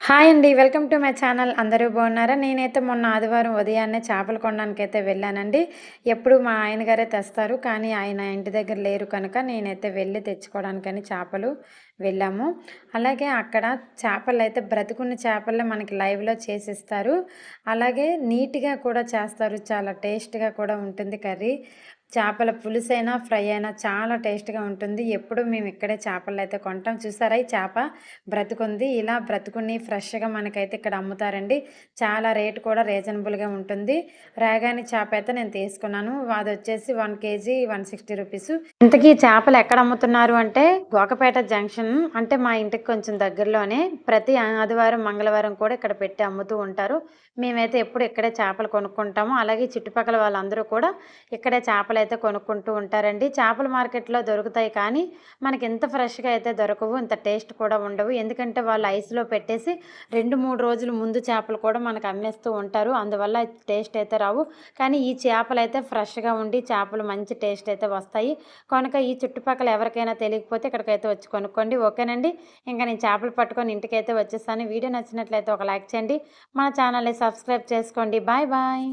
Hi అండి. Welcome to my channel. అందరూ బాగున్నారా? నేనైతే మొన్న ఆదివారం ఉదయాన్నే చేపలు కొనడానికైతే వెళ్ళానండి. ఎప్పుడు మా ఆయన గారే తెస్తారు. కానీ ఆయన ఇంటి దగ్గర లేరు కనుక నేనైతే వెళ్ళి తెచ్చుకోవడానికని చేపలు వెళ్ళాము. అలాగే అక్కడ చేపలైతే బ్రతికున్న చేపలే మనకి లైవ్‌లో చేసిస్తారు. అలాగే నీట్‌గా కూడా చేస్తారు. చాలా టేస్ట్‌గా కూడా ఉంటుంది కర్రీ. చేపల పులుసైనా, ఫ్రై అయినా చాలా టేస్ట్‌గా ఉంటుంది. ఎప్పుడు మేము ఇక్కడే చేపలైతే కొంటాం. చూసారా ఈ చేప బ్రతికుంది. ఇలా బ్రతుకుని ఫ్రెష్‌గా మనకైతే ఇక్కడ అమ్ముతారండి. చాలా రేట్ కూడా రీజనబుల్‌గా ఉంటుంది. రేగాని చేప అయితే నేను తీసుకున్నాను. అదొచ్చేసి 1 కేజీ 160 రూపీసు. ఇంతకీ చేపలు ఎక్కడ అమ్ముతున్నారు అంటే గోకపేట జంక్షన్ అంటే మా ఇంటికి కొంచెం దగ్గరలోనే ప్రతి ఆదివారం, మంగళవారం కూడా ఇక్కడ పెట్టి అమ్ముతూ ఉంటారు. మేమైతే ఎప్పుడు ఇక్కడే చేపలు కొనుక్కుంటాము. అలాగే చుట్టుపక్కల వాళ్ళందరూ కూడా ఇక్కడే చేపలైతే కొనుక్కుంటూ ఉంటారండి. చేపల మార్కెట్‌లో దొరుకుతాయి కానీ మనకి ఇంత ఫ్రెష్‌గా అయితే దొరకవు. ఇంత టేస్ట్ కూడా ఉండవు. ఎందుకంటే వాళ్ళు ఐస్‌లో పెట్టేసి 2, 3 రోజుల ముందు చేపలు కూడా మనకు అమ్మేస్తూ ఉంటారు. అందువల్ల టేస్ట్ అయితే రావు. కానీ ఈ చేపలైతే ఫ్రెష్‌గా ఉండి చేపలు మంచి టేస్ట్ అయితే వస్తాయి. కనుక ఈ చుట్టుపక్కల ఎవరికైనా తెలియకపోతే ఇక్కడికైతే వచ్చి కొనుక్కోండి. ఓకేనండి. ఇంకా నేను చేపలు పట్టుకొని ఇంటికైతే వచ్చేసాను. వీడియో నచ్చినట్లయితే ఒక లైక్ చేయండి. మన ఛానల్‌ని సబ్స్క్రైబ్ చేసుకోండి. Bye bye.